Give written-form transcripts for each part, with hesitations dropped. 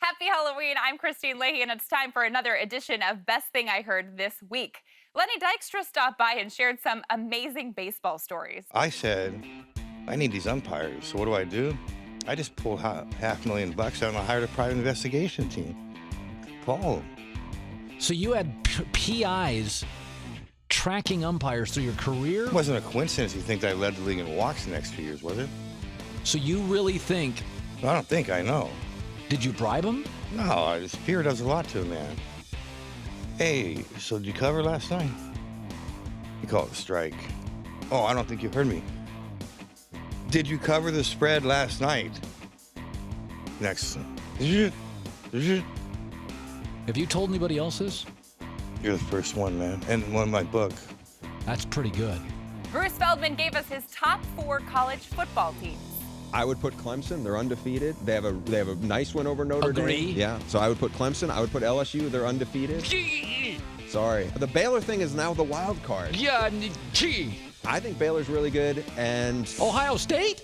Happy Halloween. I'm Kristine Leahy, and it's time for another edition of Best Thing I Heard This Week. Lenny Dykstra stopped by and shared some amazing baseball stories. I said, I need these umpires. So what do? I just pulled $500,000 out and I hired a private investigation team. Follow them. So you had PIs tracking umpires through your career? It wasn't a coincidence you think that I led the league in walks the next 2 years, was it? So you really think... I don't think I know. Did you bribe him? No, this fear does a lot to a man. Hey, so did you cover last night? You call it a strike. Oh, I don't think you heard me. Did you cover the spread last night? Next. Did you? Have you told anybody else this? You're the first one, man. And one in my book. That's pretty good. Bruce Feldman gave us his top 4 college football teams. I would put Clemson. They're undefeated. They have a nice win over Notre Dame. Yeah. So I would put Clemson. I would put LSU. They're undefeated. Sorry. The Baylor thing is now the wild card. Yeah. I think Baylor's really good. And Ohio State?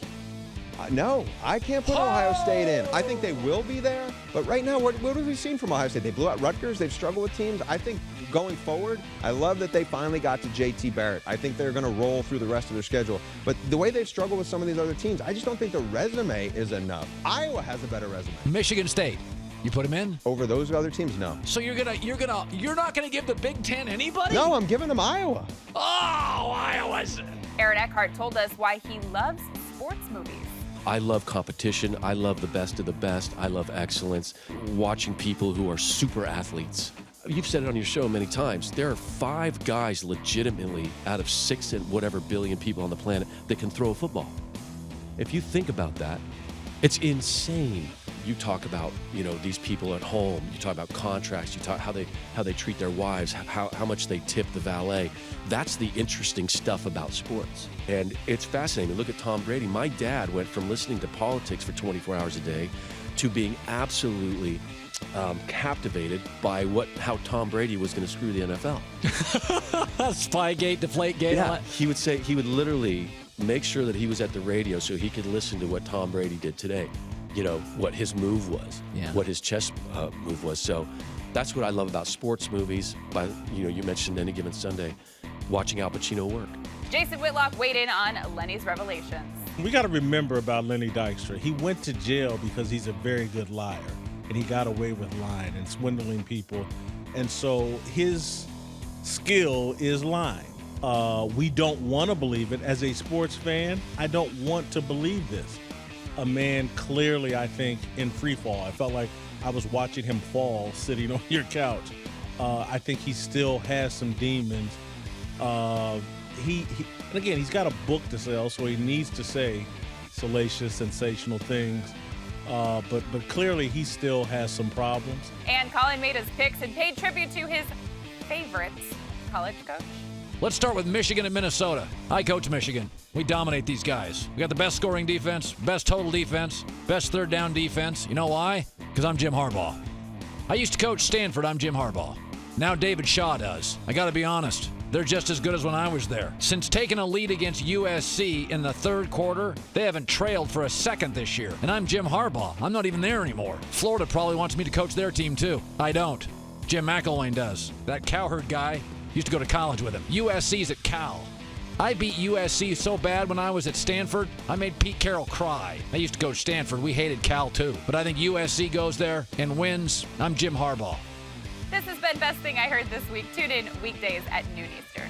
No, I can't put Ohio State in. I think they will be there. But right now, what have we seen from Ohio State? They blew out Rutgers. They've struggled with teams. I think going forward, I love that they finally got to J.T. Barrett. I think they're going to roll through the rest of their schedule. But the way they've struggled with some of these other teams, I just don't think the resume is enough. Iowa has a better resume. Michigan State. You put him in? Over those other teams, no. So you're not gonna give the Big Ten anybody? No, I'm giving them Iowa. Oh, Iowa's. Aaron Eckhart told us why he loves sports movies. I love competition. I love the best of the best. I love excellence. Watching people who are super athletes. You've said it on your show many times. There are 5 guys legitimately out of 6 and whatever billion people on the planet that can throw a football. If you think about that, it's insane. You talk about, these people at home. You talk about contracts. You talk how they treat their wives, how much they tip the valet. That's the interesting stuff about sports. And it's fascinating. Look at Tom Brady. My dad went from listening to politics for 24 hours a day to being absolutely captivated by how Tom Brady was going to screw the NFL. Spygate, Deflategate. Yeah, he would literally make sure that he was at the radio so he could listen to what Tom Brady did today. What his move was, what his chess move was. So that's what I love about sports movies. You mentioned Any Given Sunday, watching Al Pacino work. Jason Whitlock weighed in on Lenny's revelations. We got to remember about Lenny Dykstra. He went to jail because he's a very good liar, and he got away with lying and swindling people. And so his skill is lying. We don't want to believe it. As a sports fan, I don't want to believe this. A man clearly, I think, in free fall. I felt like I was watching him fall sitting on your couch. I think he still has some demons. And again, he's got a book to sell, so he needs to say salacious, sensational things. But clearly, he still has some problems. And Colin made his picks and paid tribute to his favorite college coach. Let's start with Michigan and Minnesota. I coach Michigan. We dominate these guys. We got the best scoring defense, best total defense, best third down defense. You know why? Because I'm Jim Harbaugh. I used to coach Stanford. I'm Jim Harbaugh. Now David Shaw does. I got to be honest. They're just as good as when I was there. Since taking a lead against USC in the third quarter, they haven't trailed for a second this year. And I'm Jim Harbaugh. I'm not even there anymore. Florida probably wants me to coach their team too. I don't. Jim McElwain does. That Cowherd guy used to go to college with him. USC's at Cal. I beat USC so bad when I was at Stanford, I made Pete Carroll cry. I used to coach Stanford. We hated Cal too. But I think USC goes there and wins. I'm Jim Harbaugh. This has been Best Thing I Heard This Week. Tune in weekdays at noon Eastern.